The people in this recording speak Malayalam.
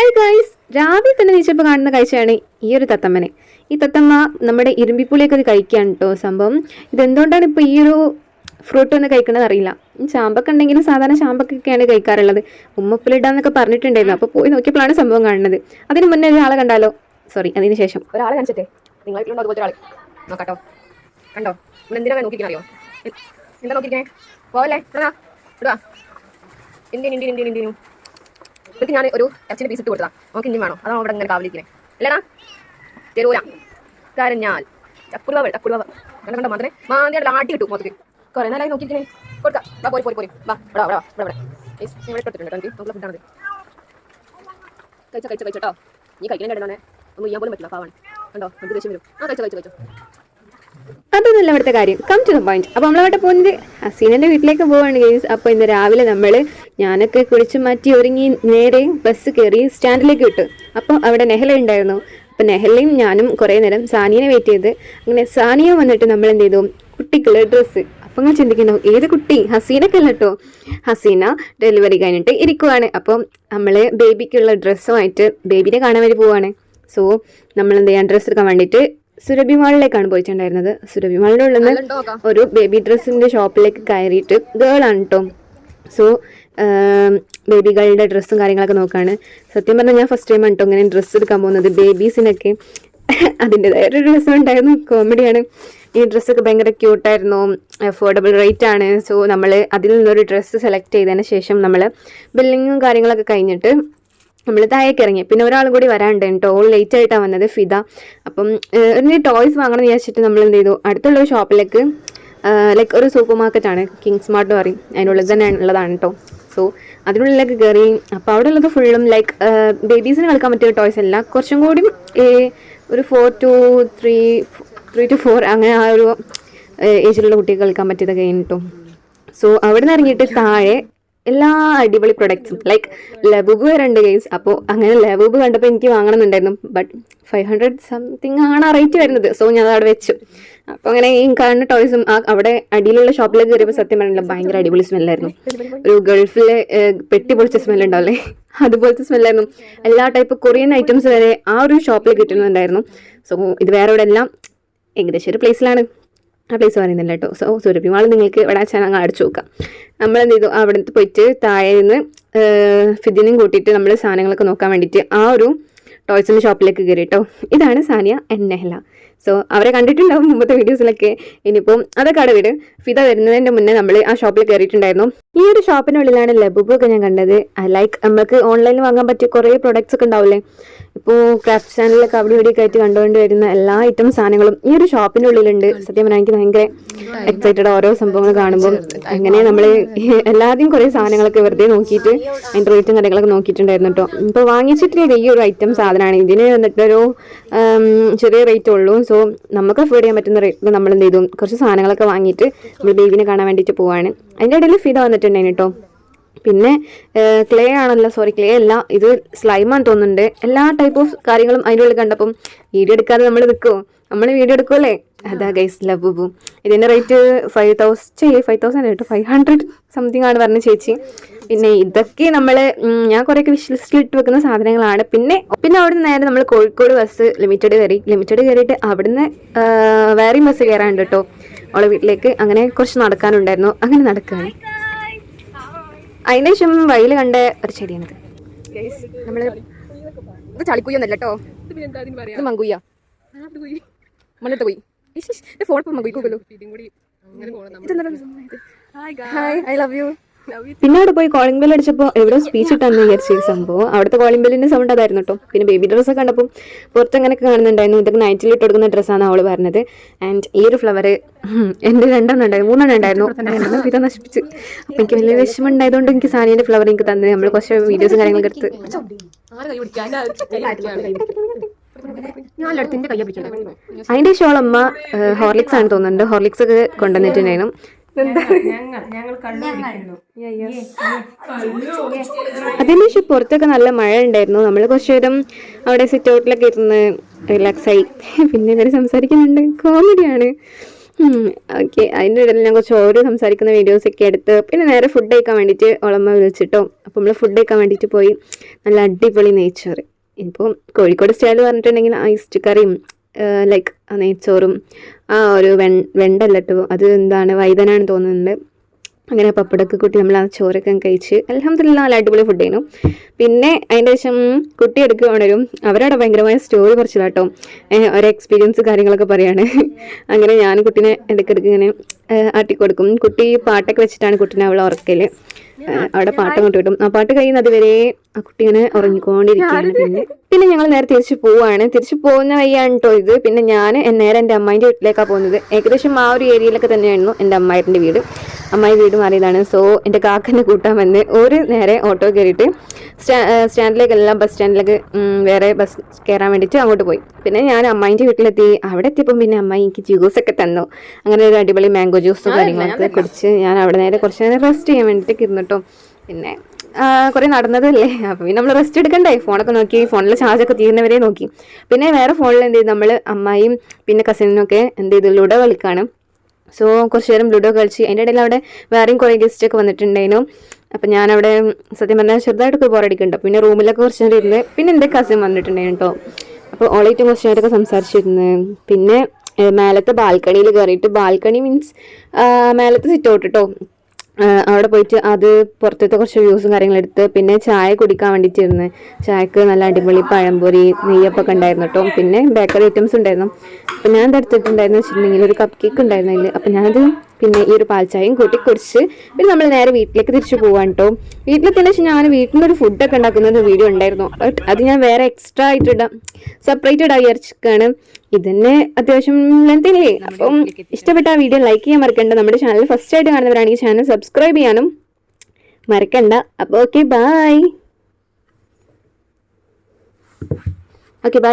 ഹായ് ഗൈസ്, രാവിലെ തന്നെ നീച്ചപ്പോൾ കാണുന്ന കാഴ്ചയാണ് ഈ ഒരു തത്തമ്മനെ. ഈ തത്തമ്മ നമ്മുടെ ഇരുമ്പിപ്പുളിയൊക്കെ ഇത് കഴിക്കുകയാണ് കേട്ടോ. സംഭവം ഇതെന്തുകൊണ്ടാണ് ഇപ്പോൾ ഈ ഒരു ഫ്രൂട്ട് ഒന്ന് കഴിക്കണമെന്ന് അറിയില്ല. ചാമ്പൊക്കെ ഉണ്ടെങ്കിലും സാധാരണ ചാമ്പൊക്കെയാണ് കഴിക്കാറുള്ളത്. ഉമ്മപ്പിലിടാന്നൊക്കെ പറഞ്ഞിട്ടുണ്ടായിരുന്നു. അപ്പോൾ പോയി നോക്കിയപ്പോഴാണ് സംഭവം കാണുന്നത്. അതിന് മുന്നേ ഒരാളെ കണ്ടാലോ, സോറി അതിന് ശേഷം ഒരാളെ കാണിച്ചിട്ടേ നിങ്ങളായിട്ടുണ്ടോ അതുപോലത്തെ ഒരാൾ നോക്കാട്ടോ. കണ്ടോ നിങ്ങൾ എന്തിനാ നോക്കിക്കറിയോ? എന്താ നോക്കിക്കേ പോവല്ലേ ഇടുവാ. ഇന്ത്യൻ ഇതൊക്കെ ഞാൻ ഒരു ഇറച്ചിൻ്റെ പീസ് ഇട്ട് കൊടുത്തതാ. നമുക്ക് ഇനി വേണോ? അതാണ് അവിടെ ഇങ്ങനെ കാവലിരിക്കുന്നത് അല്ലേടാ. തെരൂല കരഞ്ഞാൽ ചക്കുരുവാവ് കണ്ടോ മാത്രമേ മാന്തിയായിട്ട് ആട്ടി കിട്ടും മൊത്തത്തിൽ. കുറേ നേരമായി നോക്കിയിരിക്കണേ. കൊടുക്കാം വാ, പോരി വാ ഇവിടെ ഇട്ടിട്ടുണ്ട്. നമുക്ക് നമുക്കുള്ള ഫുഡാണത്. കഴിച്ചോ. നീ കഴിക്കണേ ഇടണേ. ഒന്നും ചെയ്യാൻ പോലും പറ്റില്ല. പാവാണ് കണ്ടോ, നമുക്ക് ദേഷ്യം വരും. കഴിച്ചോ. അതൊന്നുമല്ല ഇവിടുത്തെ കാര്യം. Come to the point. അപ്പോൾ നമ്മളവിടെ പോകുന്നത് ഹസീനൻ്റെ വീട്ടിലേക്ക് പോവാണ് ഗൈസ്. അപ്പോൾ ഇന്ന് രാവിലെ ഞാനൊക്കെ കുളിച്ച് മാറ്റി ഒരുങ്ങി നേരെ ബസ് കയറി സ്റ്റാൻഡിലേക്ക് വിട്ടു. അപ്പോൾ അവിടെ നെഹല ഉണ്ടായിരുന്നു. അപ്പോൾ നെഹലയും ഞാനും കുറേ നേരം സാനിയനെ വെയിറ്റ് ചെയ്ത് അങ്ങനെ സാനിയ വന്നിട്ട് നമ്മൾ എന്ത് ചെയ്തു, കുട്ടിക്കുള്ള ഡ്രസ്സ്. അപ്പം ഞാൻ ചിന്തിക്കുന്നു, ഏത് കുട്ടി? ഹസീനൊക്കെ അല്ല കേട്ടോ. ഹസീന ഡെലിവറി കഴിഞ്ഞിട്ട് ഇരിക്കുവാണ്. അപ്പം നമ്മൾ ബേബിക്കുള്ള ഡ്രസ്സുമായിട്ട് ബേബിനെ കാണാൻ വേണ്ടി പോവാണ്. സോ നമ്മൾ എന്ത് ചെയ്യാൻ, ഡ്രസ്സ് എടുക്കാൻ വേണ്ടിയിട്ട് സുരഭി മാളിലേക്കാണ് പോയിട്ടുണ്ടായിരുന്നത്. സുരഭി മാളിൻ്റെ ഉള്ളിൽ നിന്ന് ഒരു ബേബി ഡ്രസ്സിൻ്റെ ഷോപ്പിലേക്ക് കയറിയിട്ട് ഗേളാണ് കേട്ടോ. സോ ബേബികളുടെ ഡ്രസ്സും കാര്യങ്ങളൊക്കെ നോക്കുകയാണ്. സത്യം പറഞ്ഞാൽ ഞാൻ ഫസ്റ്റ് ടൈം ആണ് കേട്ടോ ഇങ്ങനെ ഡ്രസ്സ് എടുക്കാൻ പോകുന്നത്. ബേബീസിനൊക്കെ അതിൻ്റെതായ ഒരു രസം ഉണ്ടായിരുന്നു. കോമഡിയാണ്. ഈ ഡ്രസ്സൊക്കെ ഭയങ്കര ക്യൂട്ടായിരുന്നു. അഫോർഡബിൾ റേറ്റ് ആണ്. സോ നമ്മൾ അതിൽ നിന്നൊരു ഡ്രസ്സ് സെലക്ട് ചെയ്തതിന് ശേഷം നമ്മൾ ബില്ലിങ്ങും കാര്യങ്ങളൊക്കെ കഴിഞ്ഞിട്ട് നമ്മൾ താഴേക്ക് ഇറങ്ങി. പിന്നെ ഒരാളും കൂടി വരാനുണ്ട് കേട്ടോ. ഓൾ ലേറ്റ് ആയിട്ടാണ് വന്നത്, ഫിദ. അപ്പം ഒരു ടോയ്സ് വാങ്ങണം എന്ന് വിചാരിച്ചിട്ട് നമ്മൾ എന്ത് ചെയ്തു, അടുത്തുള്ള ഒരു ഷോപ്പിലേക്ക്, ലൈക്ക് ഒരു സൂപ്പർ മാർക്കറ്റാണ്, കിങ് സ്മാർട്ട് പറയും, അതിനുള്ളിൽ തന്നെ ഉള്ളതാണ് കേട്ടോ. സോ അതിനുള്ളിലേക്ക് കയറി. അപ്പോൾ അവിടെ ഉള്ളത് ഫുള്ളും ലൈക്ക് ബേബീസിന് കളിക്കാൻ പറ്റിയ ടോയ്സ് അല്ല, കുറച്ചും കൂടി ഒരു 3 to 4 അങ്ങനെ ആ ഒരു ഏജിലുള്ള കുട്ടികൾ കളിക്കാൻ പറ്റിയതൊക്കെ കേട്ടോ. സോ അവിടെ നിന്ന് ഇറങ്ങിയിട്ട് താഴെ എല്ലാ അടിപൊളി പ്രൊഡക്ട്സും ലൈക്ക് ലബൂബ് വരുന്നുണ്ട് ഗൈസ്. അപ്പോൾ അങ്ങനെ ലബൂബ് കണ്ടപ്പോൾ എനിക്ക് വാങ്ങണമെന്നുണ്ടായിരുന്നു. ബട്ട് 500 സംതിങ് ആണ് ആ റേറ്റ് വരുന്നത്. സോ ഞാൻ അവിടെ വെച്ചു. അപ്പോൾ അങ്ങനെ ഈ കാണുന്ന ടോയ്സും അവിടെ അടിയിലുള്ള ഷോപ്പിലേക്ക് കയറിയപ്പോൾ സത്യം പറഞ്ഞില്ല ഭയങ്കര അടിപൊളി സ്മെല്ലായിരുന്നു. ഒരു ഗൾഫിലെ പെട്ടി പൊളിച്ച സ്മെല്ലുണ്ടാവില്ലേ, അതുപോലത്തെ സ്മെല്ലായിരുന്നു. എല്ലാ ടൈപ്പ് കൊറിയൻ ഐറ്റംസ് വരെ ആ ഒരു ഷോപ്പിൽ കിട്ടുന്നുണ്ടായിരുന്നു. സോ ഇത് വേറെ ഇവിടെ എല്ലാം ഏകദേശം ഒരു പ്ലേസിലാണ്. ആ പ്ലേസ് പറയുന്നില്ല കേട്ടോ. സോ സുരഭി മാൾ നിങ്ങൾക്ക് ഇവിടെ ചാനൽ അടിച്ചു നോക്കാം. നമ്മളെന്ത് ചെയ്തു, അവിടെ പോയിട്ട് താഴെ നിന്ന് ഫിദിനും കൂട്ടിയിട്ട് നമ്മൾ സാധനങ്ങളൊക്കെ നോക്കാൻ വേണ്ടിയിട്ട് ആ ഒരു ടോയ്സിൻ്റെ ഷോപ്പിലേക്ക് കയറി കേട്ടോ. ഇതാണ് സാനിയ ആൻഡ് നെഹല. സോ അവരെ കണ്ടിട്ടുണ്ടാവും മുമ്പത്തെ വീഡിയോസിലൊക്കെ. ഇനിയിപ്പം അതൊക്കെ അവിടെ വിട്. ഫിദ വരുന്നതിൻ്റെ മുന്നേ നമ്മൾ ആ ഷോപ്പിൽ കയറിയിട്ടുണ്ടായിരുന്നു. ഈ ഒരു ഷോപ്പിനുള്ളിലാണ് ലബൂബൊക്കെ ഞാൻ കണ്ടത്. ലൈക്ക് നമുക്ക് ഓൺലൈനിൽ വാങ്ങാൻ പറ്റിയ കുറേ പ്രൊഡക്ട്സ് ഒക്കെ ഉണ്ടാവില്ലേ, ഇപ്പോൾ ക്രാഫ്റ്റ് ചാനലിലൊക്കെ അവിടെ ഇവിടെയൊക്കെ ആയിട്ട് കണ്ടുകൊണ്ട് വരുന്ന എല്ലാ ഐറ്റം സാധനങ്ങളും ഈ ഒരു ഷോപ്പിൻ്റെ ഉള്ളിലുണ്ട്. സത്യം പറഞ്ഞാൽ എനിക്ക് ഭയങ്കര എക്സൈറ്റഡ് ഓരോ സംഭവങ്ങൾ കാണുമ്പോൾ. അങ്ങനെ നമ്മൾ എല്ലാവരെയും കുറേ സാധനങ്ങളൊക്കെ വെറുതെ നോക്കിയിട്ട് അതിൻ്റെ റേറ്റും കാര്യങ്ങളൊക്കെ നോക്കിയിട്ടുണ്ടായിരുന്നു കേട്ടോ. ഇപ്പോൾ വാങ്ങിച്ചിട്ടില്ല ഈ ഒരു ഐറ്റം സാധനമാണ്. ഇതിന് വന്നിട്ടൊരു ചെറിയ റേറ്റ് ഉള്ളൂ. സോ നമുക്ക് അഫോർഡ് ചെയ്യാൻ പറ്റുന്ന റേറ്റിൽ നമ്മൾ എന്ത് ചെയ്തു, കുറച്ച് സാധനങ്ങളൊക്കെ വാങ്ങിയിട്ട് നമ്മൾ ബേബിനെ കാണാൻ വേണ്ടിയിട്ട് പോവാണ്. അതിൻ്റെ ഇടയിൽ ഫിദ വന്നിട്ടുണ്ടായിരുന്നു കേട്ടോ. പിന്നെ ക്ലേ ആണല്ലോ, സോറി ക്ലേ അല്ല, ഇത് സ്ലൈമാന്ന് തോന്നുന്നുണ്ട്. എല്ലാ ടൈപ്പ് ഓഫ് കാര്യങ്ങളും അതിൻ്റെ ഉള്ളിൽ കണ്ടപ്പം വീഡിയോ എടുക്കാതെ നമ്മൾ നിൽക്കുമോ, നമ്മൾ വീഡിയോ എടുക്കുമല്ലേ. അതാ ഗൈസ് ലബൂബു. ഇതിൻ്റെ റേറ്റ് 5,000 കേട്ടോ, 500 സംതിങ് ആണ് പറഞ്ഞ ചേച്ചി. പിന്നെ ഇതൊക്കെ ഞാൻ കുറേയൊക്കെ വിഷ് ലിസ്റ്റിൽ ഇട്ട് വെക്കുന്ന സാധനങ്ങളാണ്. പിന്നെ അവിടെ നിന്ന് നേരെ നമ്മൾ കോഴിക്കോട് ബസ് ലിമിറ്റഡ് കയറിയിട്ട് അവിടുന്ന് വേറെയും ബസ് കയറാനുണ്ട് കേട്ടോ അവളെ വീട്ടിലേക്ക്. അങ്ങനെ കുറച്ച് നടക്കാനുണ്ടായിരുന്നു. അങ്ങനെ നടക്കുകയാണ്. അതിന് ശേഷം വഴിയിൽ കണ്ട ഒരു ചെടിയാണിത്. നമ്മള് ഇത് ചളിക്കുയ്യൊന്നല്ല കേട്ടോ, ഇത് മങ്കുയ്യ, മണ്ണിട്ട് പോയി ഫോൺ മങ്കുയ്ക്കല്ലോ. I love you. പിന്നെ അവിടെ പോയി കോളിംഗ് ബെൽ അടിച്ചപ്പോൾ എവിടെ സ്പീച്ച് ഇട്ടാന്ന് വിചാരിച്ച സംഭവം അവിടുത്തെ കോളിംഗ് ബെല്ലിന്റെ സൗണ്ട് അതായിരുന്നു കേട്ടോ. പിന്നെ ബേബി ഡ്രസ്സൊക്കെ കണ്ടപ്പോൾ പുറത്ത് അങ്ങനെയൊക്കെ കാണുന്നുണ്ടായിരുന്നു. ഇതൊക്കെ നൈറ്റിൽ ഇട്ട് കൊടുക്കുന്ന ഡ്രസ്സാണ് അവള് പറഞ്ഞത്. ആൻഡ് ഈ ഒരു ഫ്ലവർ എൻ്റെ 3 ഉണ്ടായിരുന്നു. ഇത് നശിപ്പിച്ച്. അപ്പം എനിക്ക് വലിയ വിഷമം ഉണ്ടായതുകൊണ്ട് എനിക്ക് സാനിയുടെ ഫ്ലവർ എനിക്ക് തന്നെ നമ്മൾ കുറച്ച് വീഡിയോസും കാര്യങ്ങളൊക്കെ എടുത്ത് അതിൻ്റെ ഷോളമ്മ ഹോർലിക്സ് ആണ് തോന്നുന്നുണ്ട്. ഹോർലിക്സ് ഒക്കെ കൊണ്ടുവന്നിട്ടുണ്ടായിരുന്നു. അതിന് ശേഷം പുറത്തൊക്കെ നല്ല മഴ ഉണ്ടായിരുന്നു. നമ്മൾ കുറച്ചു നേരം അവിടെ സിറ്റ് ഔട്ടിലൊക്കെ ഇരുന്ന് റിലാക്സ് ആയി. പിന്നെ ഇവർ സംസാരിക്കുന്നുണ്ട്, കോമഡിയാണ്. ഓക്കെ, അതിൻ്റെ ഇടയിൽ ഞാൻ കുറച്ച് ഓരോ സംസാരിക്കുന്ന വീഡിയോസൊക്കെ എടുത്ത് പിന്നെ നേരെ ഫുഡ് കഴിക്കാൻ വേണ്ടിയിട്ട് ഓളമ്മ വിളിച്ചിട്ടോ. അപ്പോൾ നമ്മൾ ഫുഡ് കഴിക്കാൻ വേണ്ടിയിട്ട് പോയി. നല്ല അടിപൊളി നെയ്ച്ചോറ്. ഇപ്പോൾ കോഴിക്കോട് സ്റ്റൈൽ പറഞ്ഞിട്ടുണ്ടെങ്കിൽ ഐസ്റ്റ് കറിയും ലൈക്ക് നെയ്ച്ചോറും ഒരു വെണ്ടല്ല കേട്ടോ, അത് എന്താണ് വൈതനാണ് തോന്നുന്നുണ്ട്. അങ്ങനെ പപ്പടമൊക്കെ കൂട്ടി നമ്മൾ ആ ചോറൊക്കെ കഴിച്ച് അൽഹംദുലില്ലാ നല്ല അടിപൊളി ഫുഡ് ആയിരുന്നു. പിന്നെ അതിൻ്റെ ശേഷം കുട്ടി എടുക്കുക ഉണരും. അവരവിടെ ഭയങ്കരമായ സ്റ്റോറി കുറച്ചില്ല കേട്ടോ, ഒരു എക്സ്പീരിയൻസ് കാര്യങ്ങളൊക്കെ പറയാണ്. അങ്ങനെ ഞാൻ കുട്ടീനെ ഇടയ്ക്കിടയ്ക്ക് ഇങ്ങനെ ആട്ടിക്കൊടുക്കും. കുട്ടി പാട്ടൊക്കെ വെച്ചിട്ടാണ് കുട്ടീനെ അവളെ ഉറക്കൽ. അവിടെ പാട്ട് അങ്ങോട്ട് കിട്ടും. ആ പാട്ട് കഴിയുന്നത് വരെ ആ കുട്ടി ഇങ്ങനെ ഉറങ്ങിക്കൊണ്ടിരിക്കുകയാണ്. പിന്നെ ഞങ്ങൾ നേരെ തിരിച്ചു പോവാണ്. തിരിച്ചു പോകുന്ന വഴിയാണ് കേട്ടോ ഇത്. പിന്നെ ഞാൻ നേരെ എൻ്റെ അമ്മായിൻ്റെ വീട്ടിലേക്കാണ് പോകുന്നത്. ഏകദേശം ആ ഒരു ഏരിയയിലൊക്കെ തന്നെയായിരുന്നു എൻ്റെ അമ്മായിൻ്റെ വീട്. അമ്മായി വീട് മാറിയതാണ്. സോ എൻ്റെ കാക്കനെ കൂട്ടാൻ വന്ന് ഒരു നേരെ ഓട്ടോ കയറിയിട്ട് സ്റ്റാൻഡിലേക്കെല്ലാം ബസ് സ്റ്റാൻഡിലേക്ക് വേറെ ബസ് കയറാൻ വേണ്ടിയിട്ട് അങ്ങോട്ട് പോയി. പിന്നെ ഞാൻ അമ്മായിൻ്റെ വീട്ടിലെത്തി. അവിടെ എത്തിയപ്പം പിന്നെ അമ്മായി എനിക്ക് ജ്യൂസൊക്കെ തന്നു. അങ്ങനെ ഒരു അടിപൊളി മാംഗോ ജ്യൂസും കാര്യങ്ങളൊക്കെ കുടിച്ച് ഞാൻ അവിടെ നേരെ കുറച്ച് നേരം റെസ്റ്റ് ചെയ്യാൻ വേണ്ടിയിട്ട് ഇരുന്നിട്ടോ. പിന്നെ കുറേ നടന്നതല്ലേ, അപ്പോൾ പിന്നെ നമ്മൾ റെസ്റ്റ് എടുക്കണ്ടേ. ഫോണൊക്കെ നോക്കി, ഫോണിൽ ചാർജൊക്കെ തീരുന്നവരെ നോക്കി. പിന്നെ വേറെ ഫോണിൽ എന്ത് ചെയ്തു, നമ്മൾ അമ്മായിയും പിന്നെ കസിനൊക്കെ എന്ത് ചെയ്തു, ലുഡോ കളിക്കാണ്. സോ കുറച്ച് നേരം ലുഡോ കളിച്ച്. അതിൻ്റെ ഇടയിൽ അവിടെ വേറെയും കുറേ ഗസ്റ്റൊക്കെ വന്നിട്ടുണ്ടായിരുന്നു. അപ്പം ഞാനവിടെ സത്യം പറഞ്ഞാൽ ചെറുതായിട്ടൊക്കെ ബോറടിക്കുന്നുണ്ട്. പിന്നെ റൂമിലൊക്കെ കുറച്ച് നേരം ഇരുന്ന് പിന്നെ എൻ്റെ കസിൻ വന്നിട്ടുണ്ടായിരുന്നു കേട്ടോ. അപ്പോൾ ഓളായിട്ടും കുറച്ച് നേരമൊക്കെ സംസാരിച്ചിരുന്നു. പിന്നെ മേലത്തെ ബാൽക്കണിയിൽ കയറിയിട്ട്, ബാൽക്കണി മീൻസ് മേലത്തെ സിറ്റ് ഔട്ട് കേട്ടോ, അവിടെ പോയിട്ട് അത് പുറത്തത്തെ കുറച്ച് വ്യൂസും കാര്യങ്ങളെടുത്ത് പിന്നെ ചായ കുടിക്കാൻ വേണ്ടിയിട്ടിരുന്ന്. ചായക്ക് നല്ല അടിപൊളി പഴംപൊരി നെയ്യപ്പൊക്കെ ഉണ്ടായിരുന്നു കേട്ടോ. പിന്നെ ബേക്കറി ഐറ്റംസ് ഉണ്ടായിരുന്നു. അപ്പം ഞാൻ എടുത്തിട്ടുണ്ടായിരുന്നു വെച്ചിട്ടുണ്ടെങ്കിൽ ഒരു കപ്പ് കേക്ക് ഉണ്ടായിരുന്നു അതിൽ. അപ്പം ഞാനത് പിന്നെ ഈ ഒരു പാൽച്ചായയും കൂട്ടി കുടിച്ച് പിന്നെ നമ്മൾ നേരെ വീട്ടിലേക്ക് തിരിച്ചു പോകാൻ കേട്ടോ. വീട്ടിലെത്തിയതിന് ശേഷം ഞാൻ വീട്ടിൽ നിന്നൊരു ഫുഡൊക്കെ ഉണ്ടാക്കുന്ന ഒരു വീഡിയോ ഉണ്ടായിരുന്നു. ബട്ട് അത് ഞാൻ വേറെ എക്സ്ട്രാ ആയിട്ടിടാം, സെപ്പറേറ്റഡ് ആയി വിചാരിച്ചിരിക്കുകയാണ്. ഇതന്നെ അത്യാവശ്യം ലെങ്തില്ലേ. അപ്പം ഇഷ്ടപ്പെട്ട ആ വീഡിയോ ലൈക്ക് ചെയ്യാൻ മറക്കണ്ട. നമ്മുടെ ചാനൽ ഫസ്റ്റ് ആയിട്ട് കാണുന്നവരാണെങ്കിൽ ചാനൽ സബ്സ്ക്രൈബ് ചെയ്യാനും മറക്കണ്ട. അപ്പോൾ ഓക്കെ, ബൈ. Okay, by.